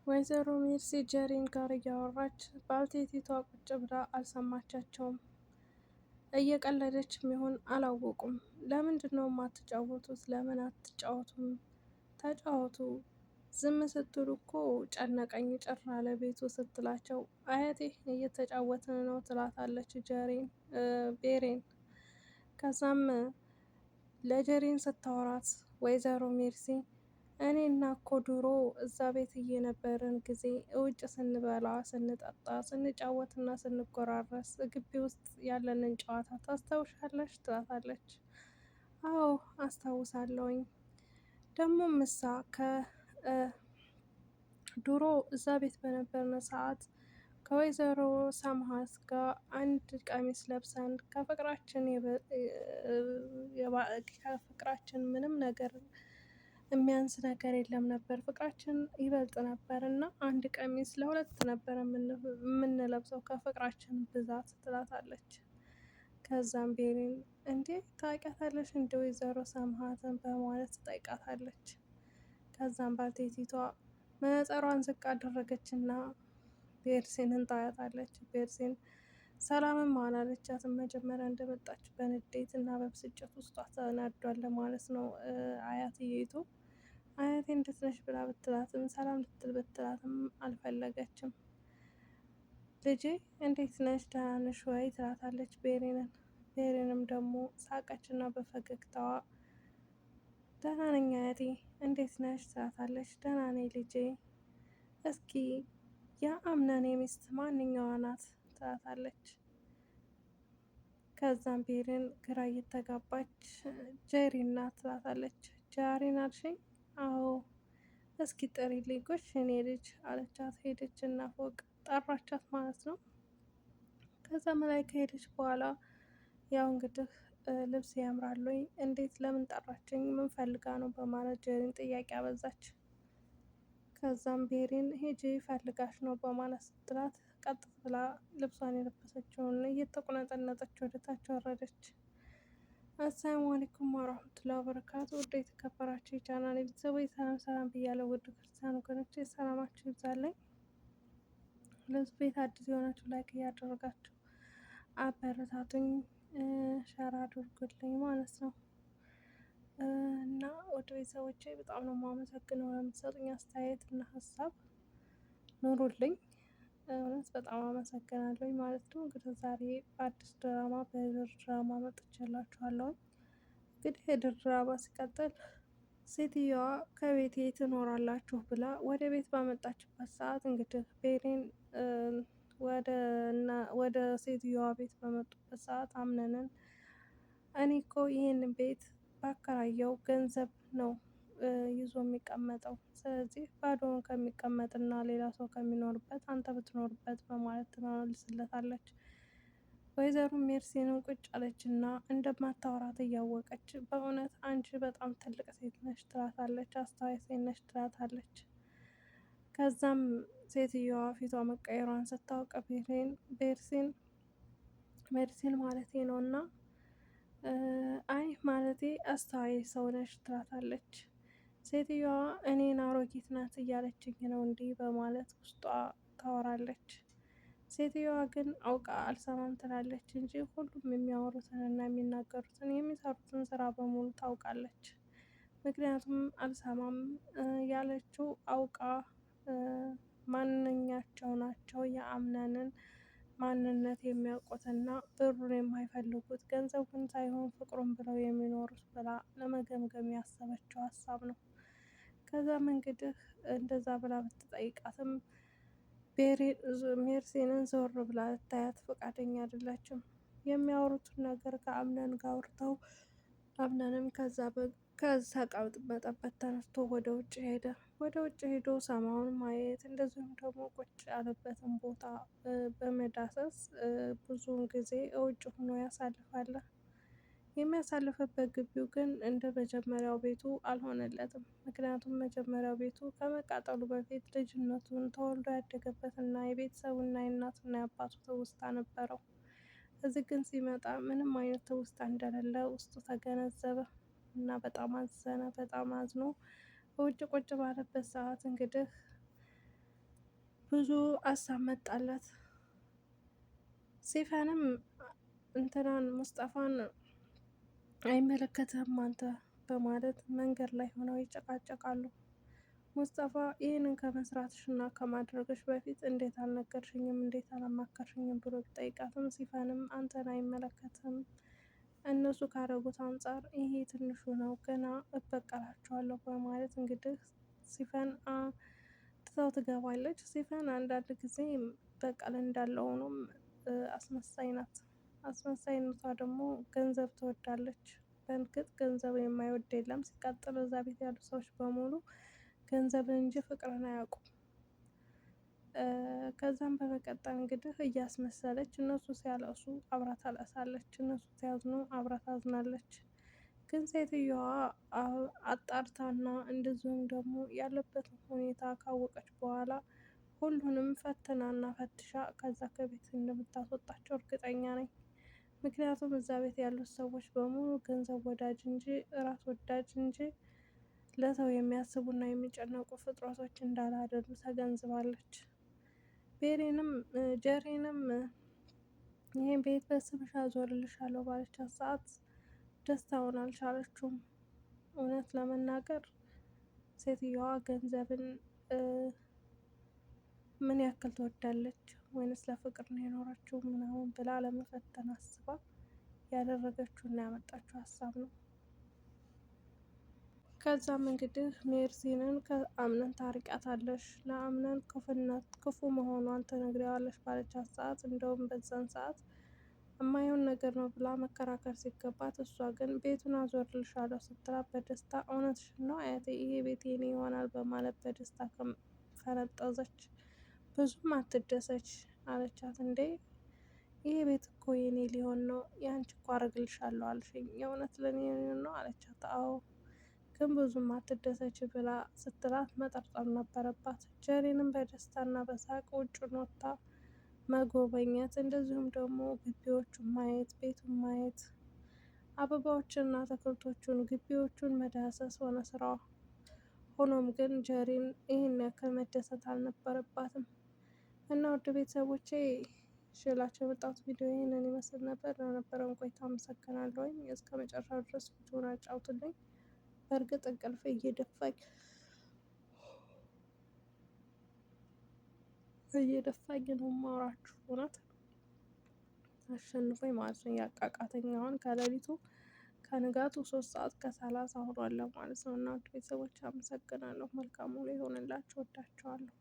ወይዘሮ ሜርሲ ጀሪን ጋር እያወራች ባልቴቲቷ ቁጭ ብላ አልሰማቻቸውም። እየቀለደችም ይሆን አላወቁም። ለምንድነው የማትጫወቱት? ለምን አትጫወቱም? ተጫወቱ። ዝም ስትሉ እኮ ጨነቀኝ ጭር አለ ቤቱ ስትላቸው፣ አያቴ እየተጫወትን ነው ትላታለች ቤሬን። ከዛም ለጀሪን ስታወራት ወይዘሮ ሜርሲ እኔና እኮ ድሮ እዛ ቤት እየነበርን ጊዜ ውጭ ስንበላ ስንጠጣ ስንጫወትና ስንጎራረስ ግቢ ውስጥ ያለንን ጨዋታ ታስታውሻለሽ? ትላታለች። አዎ አስታውሳለሁኝ። ደግሞ ምሳ ድሮ እዛ ቤት በነበርን ሰዓት ከወይዘሮ ሰምሃስ ጋር አንድ ቀሚስ ለብሰን ከፍቅራችን ምንም ነገር የሚያንስ ነገር የለም ነበር። ፍቅራችን ይበልጥ ነበር እና አንድ ቀሚስ ለሁለት ነበር የምንለብሰው ከፍቅራችን ብዛት ትላታለች። ከዛም ቤሪን እንዴ ታውቂያታለሽ እንደ ወይዘሮ ሰምሃትን በማለት ትጠይቃታለች። ከዛም ባልቴቲቷ መነጸሯን ዝቅ አደረገችና ቤርሲንን ታያታለች። ቤርሲን ሰላምም አላለቻትም። መጀመሪያ እንደመጣች በንዴት እና በብስጭት ውስጧ ተናዷል ማለት ነው። አያትዬቱ አያቴ እንዴት ነሽ ብላ ብትላትም ሰላም ልትል ብትላትም አልፈለገችም። ልጄ እንዴት ነሽ ደህና ነሽ ወይ ትላታለች ቤሪንን። ቤሪንም ደግሞ ሳቀችና በፈገግታዋ ደህና ነኝ አያቴ እንዴት ነሽ ትላታለች። ደህና ነኝ ልጄ። እስኪ የአምናን ሚስት ማንኛዋ ናት ትላታለች። ከዛም ቤሪን ግራ እየተጋባች ጀሪን ናት ትላታለች። ጃሪን አልሽኝ? አዎ እስኪ ጥሪልኝ ጎሽ የኔ ልጅ አለቻት። ሄደች እና ፎቅ ጠራቻት ማለት ነው። ከዛም ላይ ከሄደች በኋላ ያው እንግዲህ ልብስ ያምራል ወይ እንዴት ለምን ጠራችኝ ምን ፈልጋ ነው በማለት ጀሪን ጥያቄ አበዛች። ከዛም ቤሪን ሂጂ ፈልጋሽ ነው በማለት ስትላት ቀጥ ብላ ልብሷን የለበሰችውን እየተቁነጠነጠች ወደታች ወረደች። አሰላሙ አለይኩም ወራህመቱላሂ ወበረካቱ። ውድ የተከበራችሁ የቻናሌ ቤተሰቦች ሰላም ሰላም ብያለሁ። ውድ ክርስቲያን ወገኖቼ ሰላማችሁ ይብዛልኝ። ለዚህ ቤት አዲስ የሆናችሁ ላይክ እያደረጋችሁ አበረታቱኝ፣ ሸር አድርጉልኝ ማለት ነው። እና ወደ ቤተሰቦቼ በጣም ነው የማመሰግነው ለምትሰጡኝ አስተያየት እና ሀሳብ ኑሩልኝ። እውነት በጣም አመሰግናለሁ ማለት ነው። እንግዲህ ዛሬ በአዲስ ድራማ በድር ድራማ መጥቼላችኋለሁ። እንግዲህ የድር ድራማ ሲቀጥል ሴትየዋ ከቤቴ ትኖራላችሁ ብላ ወደ ቤት ባመጣችበት ሰዓት እንግዲህ ቤሪን ወደ ሴትየዋ ቤት በመጡበት ሰዓት አምነንን እኔ እኮ ይህንን ቤት ባከራየው ገንዘብ ነው ይዞ የሚቀመጠው። ስለዚህ ባዶውን ከሚቀመጥና ሌላ ሰው ከሚኖርበት አንተ ብትኖርበት በማለት ትመልስለታለች። ወይዘሮ ሜርሲንም ቁጭ አለችና እንደማታወራት እያወቀች በእውነት አንቺ በጣም ትልቅ ሴት ነሽ ትላታለች። አስተዋይ ሴት ነሽ ትላታለች። ከዛም ሴትየዋ ፊቷ መቀየሯን ስታውቅ ሜርሲን ማለቴ ነው እና አይ ማለቴ አስተዋይ ሰው ነሽ ትላታለች። ሴትየዋ እኔን አሮጊት ናት እያለችኝ ነው እንዲህ በማለት ውስጧ ታወራለች። ሴትየዋ ግን አውቃ አልሰማም ትላለች እንጂ ሁሉም የሚያወሩትን እና የሚናገሩትን የሚሰሩትን ስራ በሙሉ ታውቃለች። ምክንያቱም አልሰማም ያለችው አውቃ ማንኛቸው ናቸው የአምነንን ማንነት የሚያውቁትና ብሩን የማይፈልጉት ገንዘቡን ሳይሆን ፍቅሩን ብለው የሚኖሩት ብላ ለመገምገም ያሰበችው ሀሳብ ነው። ከዛም እንግዲህ እንደዛ ብላ ብትጠይቃትም ሜርሲንን ዞር ብላ ልታያት ፈቃደኛ አይደለችም። የሚያወሩትን ነገር ከአምነን ጋር አውርተው አምነንም ከዛ ቀመጠበት ተነስቶ ወደ ውጭ ሄደ። ወደ ውጭ ሄዶ ሰማዩን ማየት እንደዚሁም ደግሞ ቁጭ ያለበትን ቦታ በመዳሰስ ብዙውን ጊዜ ውጭ ሆኖ ያሳልፋል። የሚያሳልፍበት ግቢው ግን እንደ መጀመሪያው ቤቱ አልሆነለትም። ምክንያቱም መጀመሪያው ቤቱ ከመቃጠሉ በፊት ልጅነቱን ተወልዶ ያደገበትና የቤተሰቡና የእናቱና የአባቱ ትውስታ ነበረው። እዚህ ግን ሲመጣ ምንም አይነት ትውስታ እንደሌለ ውስጡ ተገነዘበ እና በጣም አዘነ። በጣም አዝኖ በውጭ ቁጭ ባለበት ሰዓት እንግዲህ ብዙ ሀሳብ መጣለት። ሲፈንም እንትናን ሙስጠፋን አይመለከትህም አንተ በማለት መንገድ ላይ ሆነው ይጨቃጨቃሉ። ሙስጠፋ ይህንን ከመስራትሽ እና ከማድረግሽ በፊት እንዴት አልነገርሽኝም? እንዴት አላማከርሽኝም? ብሎ ቢጠይቃትም ሲፈንም አንተን አይመለከትም፣ እነሱ ካረጉት አንጻር ይሄ ትንሹ ነው፣ ገና እበቀላቸዋለሁ በማለት እንግዲህ ሲፈን ትታው ትገባለች። ሲፈን አንዳንድ ጊዜ በቀል እንዳለው ሆኖም አስመሳይ ናት። አስመሳይነቷ ደግሞ ገንዘብ ትወዳለች። በእርግጥ ገንዘብ የማይወድ የለም። ሲቀጥል እዛ ቤት ያሉ ሰዎች በሙሉ ገንዘብን እንጂ ፍቅርን አያውቁም። ከዛም በመቀጠል እንግዲህ እያስመሰለች እነሱ ሲያለቅሱ አብራ ታለቅሳለች፣ እነሱ ሲያዝኑ አብራ ታዝናለች። ግን ሴትየዋ አጣርታና እንደዚሁም ደግሞ ያለበትን ሁኔታ ካወቀች በኋላ ሁሉንም ፈትናና ፈትሻ ከዛ ከቤት እንደምታስወጣቸው እርግጠኛ ነኝ። ምክንያቱም እዛ ቤት ያሉት ሰዎች በሙሉ ገንዘብ ወዳጅ እንጂ ራስ ወዳጅ እንጂ ለሰው የሚያስቡና የሚጨነቁ ፍጥረቶች እንዳላደሉ ተገንዝባለች። ጀሪንም ይሄን ቤት በስምሽ አዞርልሻለሁ ባለቻት ሰዓት ደስታውን አልቻለችውም። እውነት ለመናገር ሴትየዋ ገንዘብን ምን ያክል ትወዳለች ወይንስ ለፍቅር ነው የኖረችው ምናምን ብላ ለመፈተን አስባ ያደረገችውና ያመጣችው ሀሳብ ነው። ከዛም እንግዲህ ሜርሲንን ከአምነን ታርቂያታለሽ፣ ለአምነን ክፉ መሆኗን ትነግሪዋለሽ ባለቻት ሰዓት እንደውም በዛን ሰዓት የማይሆን ነገር ነው ብላ መከራከር ሲገባት እሷ ግን ቤቱን አዞርልሻለሁ ስትላት በደስታ እውነትሽን ነው አያቴ ይሄ ቤት የኔ ይሆናል በማለት በደስታ ፈነጠዘች። ብዙም አትደሰች አለቻት። እንዴ ይሄ ቤት እኮ የኔ ሊሆን ነው፣ ያንቺ እኮ አረግልሻለሁ አልሽኝ፣ የእውነት ለኔ ነው አለቻት። አዎ ግን ብዙም አትደሰች ብላ ስትላት መጠርጠር ነበረባት። ጀሪንም በደስታና በሳቅ ውጭን ወጥታ መጎበኘት እንደዚሁም ደግሞ ግቢዎቹን ማየት፣ ቤቱን ማየት፣ አበባዎችንና አትክልቶቹን ግቢዎቹን መዳሰስ ሆነ ስራዋ። ሆኖም ግን ጀሪን ይህን ያክል መደሰት አልነበረባትም። እና ውድ ቤተሰቦቼ ይዤላችሁ የመጣሁት ቪዲዮ ይህንን ይመስል ነበር። ለነበረን ቆይታ አመሰግናለሁኝ። እስከ መጨረሻው ድረስ ቪዲዮውን አጫውቱልኝ። በእርግጥ እንቅልፍ እየደፋኝ ነው የማወራችሁ። እውነት አሸንፎኝ ማለት ነው ያቃቃተኝ። አሁን ከሌሊቱ ከንጋቱ 3:30 ሆኗል ማለት ነው። እና ውድ ቤተሰቦች አመሰግናለሁ። መልካም ውሎ ይሆንላችሁ። ወዳችኋለሁ።